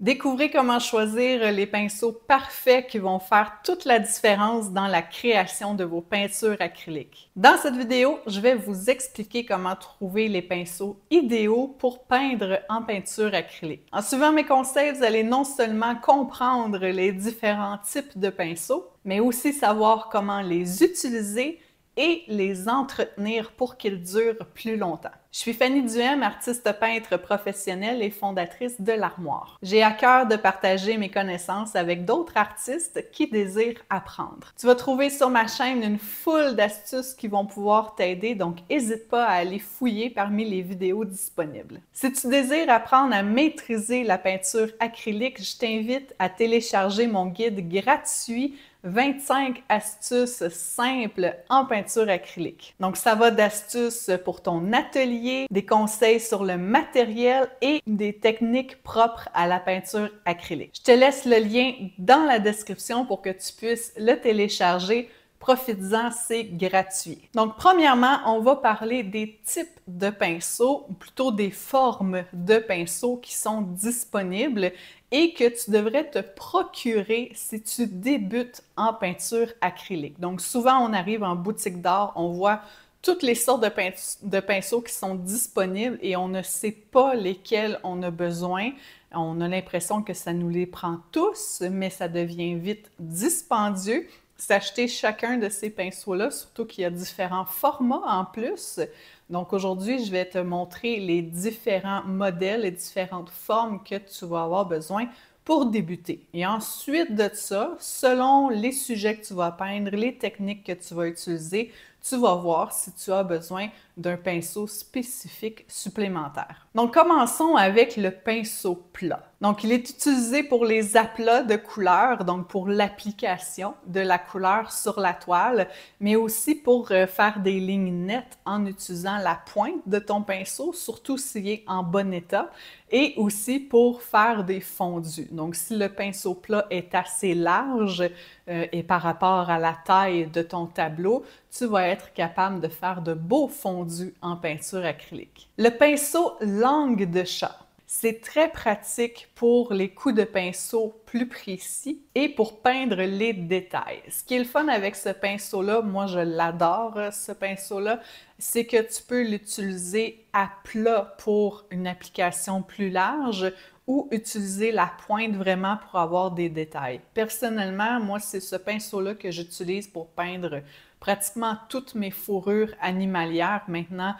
Découvrez comment choisir les pinceaux parfaits qui vont faire toute la différence dans la création de vos peintures acryliques. Dans cette vidéo, je vais vous expliquer comment trouver les pinceaux idéaux pour peindre en peinture acrylique. En suivant mes conseils, vous allez non seulement comprendre les différents types de pinceaux, mais aussi savoir comment les utiliser et les entretenir pour qu'ils durent plus longtemps. Je suis Fanny Duhem, artiste peintre professionnelle et fondatrice de l'Armoire. J'ai à cœur de partager mes connaissances avec d'autres artistes qui désirent apprendre. Tu vas trouver sur ma chaîne une foule d'astuces qui vont pouvoir t'aider, donc n'hésite pas à aller fouiller parmi les vidéos disponibles. Si tu désires apprendre à maîtriser la peinture acrylique, je t'invite à télécharger mon guide gratuit 25 astuces simples en peinture acrylique. Donc, ça va d'astuces pour ton atelier, des conseils sur le matériel et des techniques propres à la peinture acrylique. Je te laisse le lien dans la description pour que tu puisses le télécharger. Profites-en, c'est gratuit. Donc, premièrement, on va parler des types de pinceaux, ou plutôt des formes de pinceaux qui sont disponibles et que tu devrais te procurer si tu débutes en peinture acrylique. Donc, souvent, on arrive en boutique d'art, on voit toutes les sortes de pinceaux qui sont disponibles et on ne sait pas lesquels on a besoin. On a l'impression que ça nous les prend tous, mais ça devient vite dispendieux. S'acheter chacun de ces pinceaux-là, surtout qu'il y a différents formats en plus. Donc aujourd'hui, je vais te montrer les différents modèles et différentes formes que tu vas avoir besoin pour débuter. Et ensuite de ça, selon les sujets que tu vas peindre, les techniques que tu vas utiliser, tu vas voir si tu as besoin d'un pinceau spécifique supplémentaire. Donc, commençons avec le pinceau plat. Donc, il est utilisé pour les aplats de couleurs, donc pour l'application de la couleur sur la toile, mais aussi pour faire des lignes nettes en utilisant la pointe de ton pinceau, surtout s'il est en bon état, et aussi pour faire des fondus. Donc, si le pinceau plat est assez large et par rapport à la taille de ton tableau, tu vas être capable de faire de beaux fondus en peinture acrylique. Le pinceau langue de chat. C'est très pratique pour les coups de pinceau plus précis et pour peindre les détails. Ce qui est le fun avec ce pinceau-là, moi je l'adore, ce pinceau-là, c'est que tu peux l'utiliser à plat pour une application plus large ou utiliser la pointe vraiment pour avoir des détails. Personnellement, moi, c'est ce pinceau-là que j'utilise pour peindre pratiquement toutes mes fourrures animalières maintenant,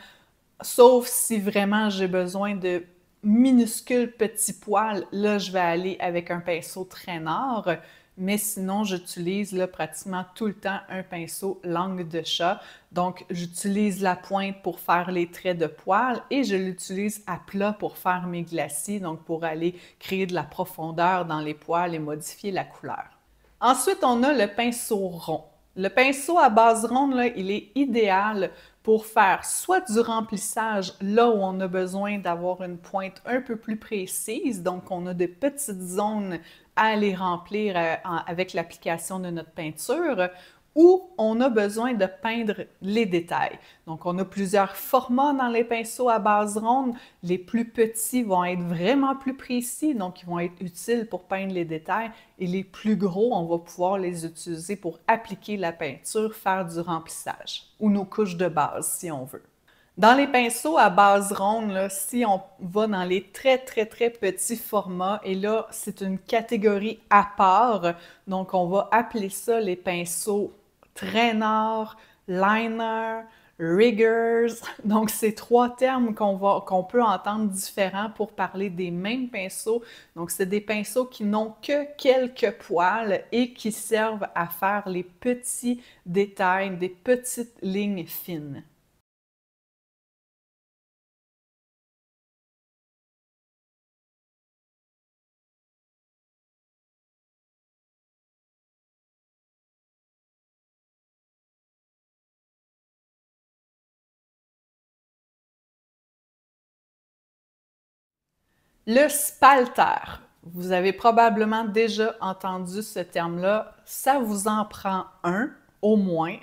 sauf si vraiment j'ai besoin de minuscules petits poils, là, je vais aller avec un pinceau traînard, mais sinon, j'utilise pratiquement tout le temps un pinceau langue de chat. Donc, j'utilise la pointe pour faire les traits de poils et je l'utilise à plat pour faire mes glacis, donc pour aller créer de la profondeur dans les poils et modifier la couleur. Ensuite, on a le pinceau rond. Le pinceau à base ronde, là, il est idéal pour faire soit du remplissage là où on a besoin d'avoir une pointe un peu plus précise, donc on a de petites zones à aller remplir avec l'application de notre peinture, ou on a besoin de peindre les détails. Donc, on a plusieurs formats dans les pinceaux à base ronde. Les plus petits vont être vraiment plus précis, donc ils vont être utiles pour peindre les détails. Et les plus gros, on va pouvoir les utiliser pour appliquer la peinture, faire du remplissage ou nos couches de base, si on veut. Dans les pinceaux à base ronde, là, si on va dans les très petits formats, et là, c'est une catégorie à part, donc on va appeler ça les pinceaux traînards, liner, riggers. Donc, c'est trois termes qu'on peut entendre différents pour parler des mêmes pinceaux. Donc, c'est des pinceaux qui n'ont que quelques poils et qui servent à faire les petits détails, des petites lignes fines. Le spalter. Vous avez probablement déjà entendu ce terme-là. Ça vous en prend un, au moins,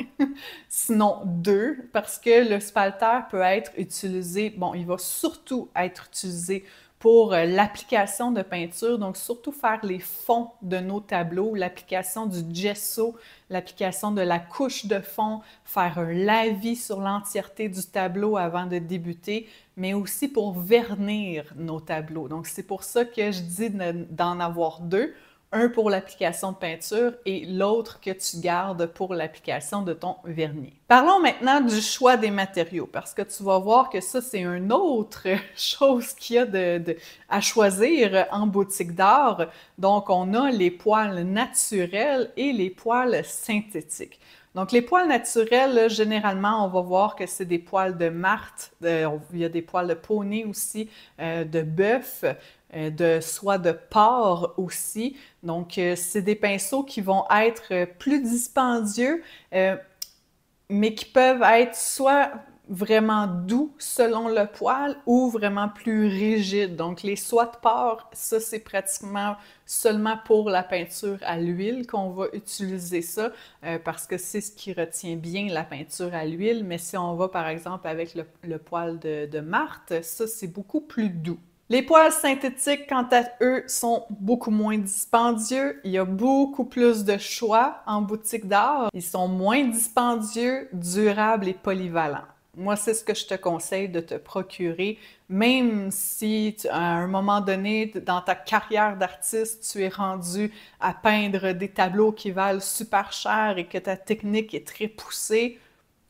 sinon deux, parce que le spalter peut être utilisé, bon, il va surtout être utilisé pour l'application de peinture, donc surtout faire les fonds de nos tableaux, l'application du gesso, l'application de la couche de fond, faire un lavis sur l'entièreté du tableau avant de débuter, mais aussi pour vernir nos tableaux. Donc c'est pour ça que je dis d'en avoir deux. Un pour l'application de peinture et l'autre que tu gardes pour l'application de ton vernis. Parlons maintenant du choix des matériaux, parce que tu vas voir que ça, c'est une autre chose qu'il y a à choisir en boutique d'art. Donc, on a les poils naturels et les poils synthétiques. Donc, les poils naturels, là, généralement, on va voir que c'est des poils de martre, il y a des poils de poney aussi, de bœuf, soit de porc aussi. Donc, c'est des pinceaux qui vont être plus dispendieux, mais qui peuvent être soit vraiment doux selon le poil ou vraiment plus rigides. Donc, les soies de porc, ça, c'est pratiquement seulement pour la peinture à l'huile qu'on va utiliser ça parce que c'est ce qui retient bien la peinture à l'huile. Mais si on va, par exemple, avec le poil de martre, ça, c'est beaucoup plus doux. Les poils synthétiques, quant à eux, sont beaucoup moins dispendieux. Il y a beaucoup plus de choix en boutique d'art. Ils sont moins dispendieux, durables et polyvalents. Moi, c'est ce que je te conseille de te procurer, même si à un moment donné, dans ta carrière d'artiste, tu es rendu à peindre des tableaux qui valent super cher et que ta technique est très poussée.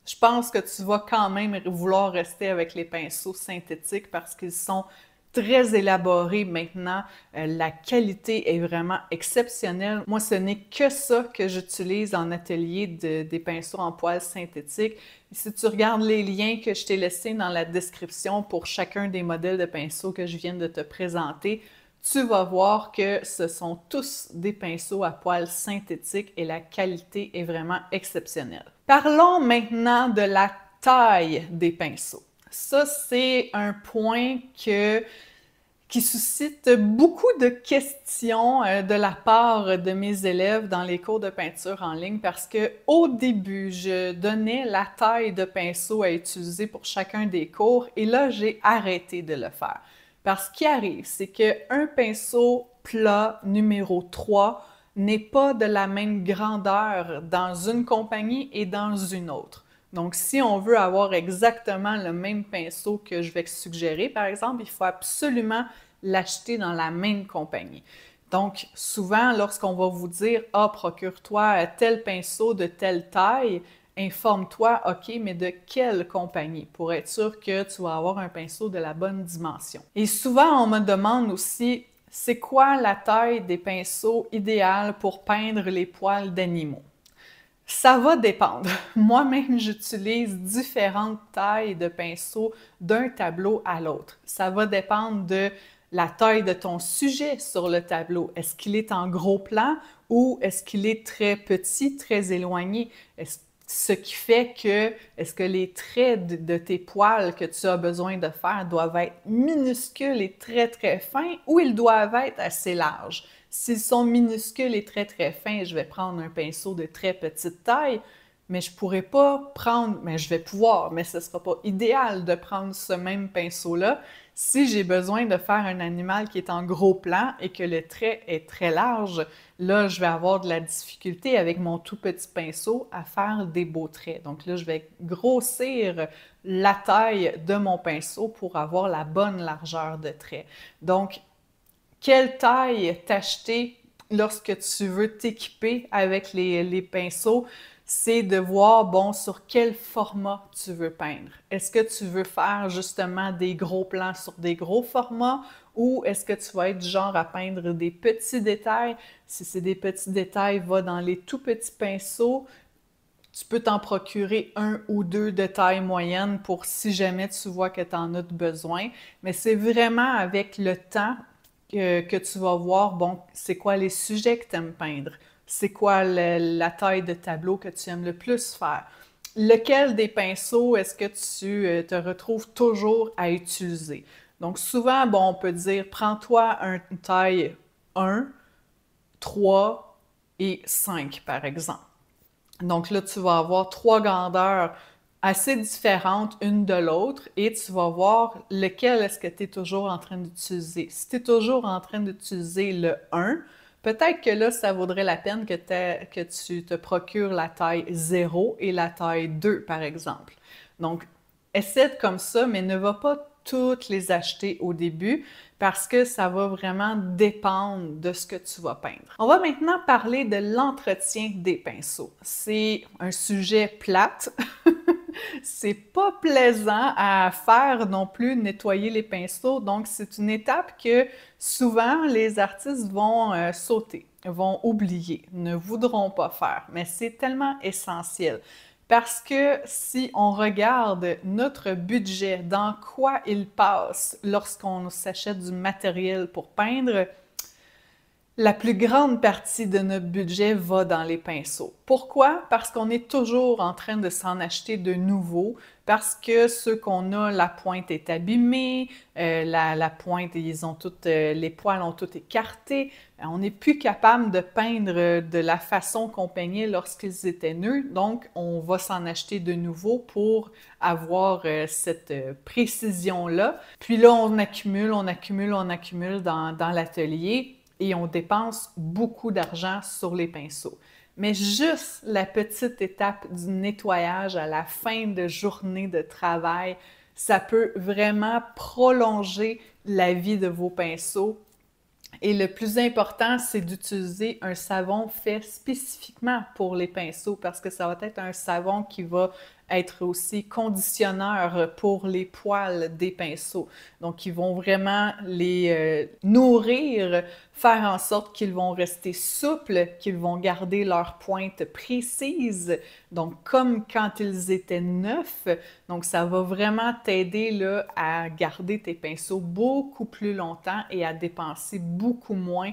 Je pense que tu vas quand même vouloir rester avec les pinceaux synthétiques parce qu'ils sont très élaboré maintenant. La qualité est vraiment exceptionnelle. Moi, ce n'est que ça que j'utilise en atelier des pinceaux en poils synthétiques. Si tu regardes les liens que je t'ai laissés dans la description pour chacun des modèles de pinceaux que je viens de te présenter, tu vas voir que ce sont tous des pinceaux à poils synthétiques et la qualité est vraiment exceptionnelle. Parlons maintenant de la taille des pinceaux. Ça, c'est un point qui suscite beaucoup de questions de la part de mes élèves dans les cours de peinture en ligne parce que au début, je donnais la taille de pinceau à utiliser pour chacun des cours et là, j'ai arrêté de le faire. Parce qu'il arrive, c'est qu'un pinceau plat numéro 3 n'est pas de la même grandeur dans une compagnie et dans une autre. Donc, si on veut avoir exactement le même pinceau que je vais suggérer, par exemple, il faut absolument l'acheter dans la même compagnie. Donc, souvent, lorsqu'on va vous dire « Ah, procure-toi tel pinceau de telle taille », informe-toi, OK, mais de quelle compagnie pour être sûr que tu vas avoir un pinceau de la bonne dimension. Et souvent, on me demande aussi « C'est quoi la taille des pinceaux idéale pour peindre les poils d'animaux? » Ça va dépendre. Moi-même, j'utilise différentes tailles de pinceaux d'un tableau à l'autre. Ça va dépendre de la taille de ton sujet sur le tableau. Est-ce qu'il est en gros plan ou est-ce qu'il est très petit, très éloigné? Ce qui fait que, est-ce que les traits de tes poils que tu as besoin de faire doivent être minuscules et très, très fins ou ils doivent être assez larges? S'ils sont minuscules et très, très fins, je vais prendre un pinceau de très petite taille, mais je ne pourrais pas prendre, mais je vais pouvoir, mais ce ne sera pas idéal de prendre ce même pinceau-là si j'ai besoin de faire un animal qui est en gros plan et que le trait est très large. Là, je vais avoir de la difficulté avec mon tout petit pinceau à faire des beaux traits. Donc là, je vais grossir la taille de mon pinceau pour avoir la bonne largeur de trait. Donc, quelle taille t'acheter lorsque tu veux t'équiper avec les pinceaux? C'est de voir, bon, sur quel format tu veux peindre. Est-ce que tu veux faire justement des gros plans sur des gros formats ou est-ce que tu vas être du genre à peindre des petits détails? Si c'est des petits détails, va dans les tout petits pinceaux. Tu peux t'en procurer un ou deux de taille moyenne pour si jamais tu vois que tu en as besoin. Mais c'est vraiment avec le temps que tu vas voir, bon, c'est quoi les sujets que tu aimes peindre? C'est quoi la taille de tableau que tu aimes le plus faire? Lequel des pinceaux est-ce que tu te retrouves toujours à utiliser? Donc souvent, bon, on peut dire, prends-toi une taille 1, 3 et 5, par exemple. Donc là, tu vas avoir 3 grandeurs assez différentes une de l'autre et tu vas voir lequel est-ce que tu es toujours en train d'utiliser. Si tu es toujours en train d'utiliser le 1, peut-être que là, ça vaudrait la peine que tu te procures la taille 0 et la taille 2, par exemple. Donc, essaie comme ça, mais ne va pas toutes les acheter au début parce que ça va vraiment dépendre de ce que tu vas peindre. On va maintenant parler de l'entretien des pinceaux. C'est un sujet plate. C'est pas plaisant à faire non plus, nettoyer les pinceaux. Donc, c'est une étape que souvent les artistes vont sauter, vont oublier, ne voudront pas faire. Mais c'est tellement essentiel. Parce que si on regarde notre budget, dans quoi il passe lorsqu'on s'achète du matériel pour peindre, la plus grande partie de notre budget va dans les pinceaux. Pourquoi? Parce qu'on est toujours en train de s'en acheter de nouveaux, parce que ceux qu'on a, la pointe est abîmée, la pointe, ils ont toutes, les poils ont tout écarté. On n'est plus capable de peindre de la façon qu'on peignait lorsqu'ils étaient nus, donc on va s'en acheter de nouveaux pour avoir cette précision-là. Puis là, on accumule dans l'atelier. Et on dépense beaucoup d'argent sur les pinceaux. Mais juste la petite étape du nettoyage à la fin de journée de travail, ça peut vraiment prolonger la vie de vos pinceaux. Et le plus important, c'est d'utiliser un savon fait spécifiquement pour les pinceaux parce que ça va être un savon qui va être aussi conditionneur pour les poils des pinceaux. Donc, ils vont vraiment les nourrir, faire en sorte qu'ils vont rester souples, qu'ils vont garder leur pointe précise, donc comme quand ils étaient neufs. Donc, ça va vraiment t'aider là, à garder tes pinceaux beaucoup plus longtemps et à dépenser beaucoup moins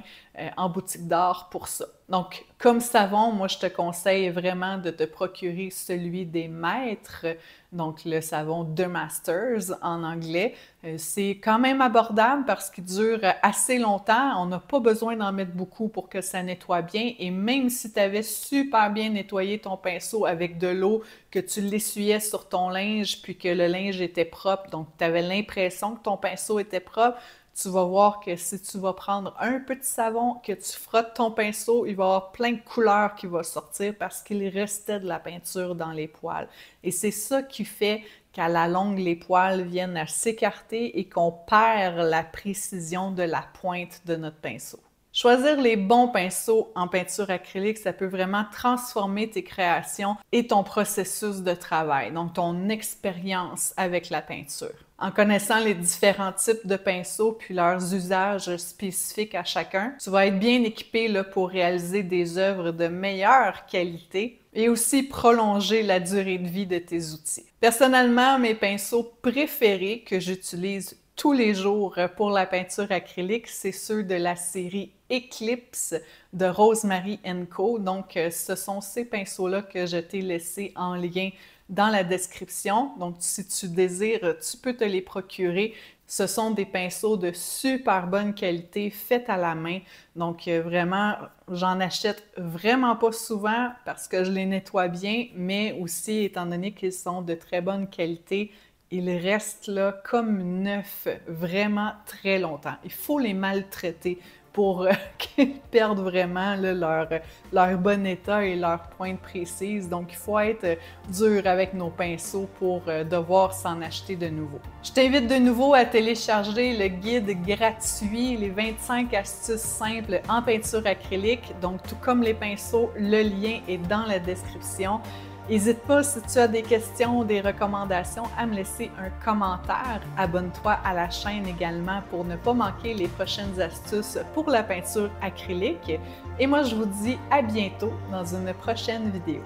en boutique d'art pour ça. Donc, comme savon, moi, je te conseille vraiment de te procurer celui des maîtres, donc le savon The Masters en anglais. C'est quand même abordable parce qu'il dure assez longtemps. On n'a pas besoin d'en mettre beaucoup pour que ça nettoie bien. Et même si tu avais super bien nettoyé ton pinceau avec de l'eau, que tu l'essuyais sur ton linge, puis que le linge était propre, donc tu avais l'impression que ton pinceau était propre, tu vas voir que si tu vas prendre un petit savon, que tu frottes ton pinceau, il va y avoir plein de couleurs qui vont sortir parce qu'il restait de la peinture dans les poils. Et c'est ça qui fait qu'à la longue, les poils viennent à s'écarter et qu'on perd la précision de la pointe de notre pinceau. Choisir les bons pinceaux en peinture acrylique, ça peut vraiment transformer tes créations et ton processus de travail, donc ton expérience avec la peinture. En connaissant les différents types de pinceaux puis leurs usages spécifiques à chacun, tu vas être bien équipé là, pour réaliser des œuvres de meilleure qualité et aussi prolonger la durée de vie de tes outils. Personnellement, mes pinceaux préférés que j'utilise tous les jours pour la peinture acrylique, c'est ceux de la série Eclipse de Rosemary & Co. Donc, ce sont ces pinceaux-là que je t'ai laissés en lien dans la description. Donc, si tu désires, tu peux te les procurer. Ce sont des pinceaux de super bonne qualité, faits à la main. Donc, vraiment, j'en achète vraiment pas souvent parce que je les nettoie bien, mais aussi, étant donné qu'ils sont de très bonne qualité, ils restent là comme neufs vraiment très longtemps. Il faut les maltraiter pour qu'ils perdent vraiment là, leur bon état et leur pointe précise. Donc, il faut être dur avec nos pinceaux pour devoir s'en acheter de nouveau. Je t'invite de nouveau à télécharger le guide gratuit, les 25 astuces simples en peinture acrylique. Donc, tout comme les pinceaux, le lien est dans la description. N'hésite pas, si tu as des questions ou des recommandations, à me laisser un commentaire. Abonne-toi à la chaîne également pour ne pas manquer les prochaines astuces pour la peinture acrylique. Et moi, je vous dis à bientôt dans une prochaine vidéo.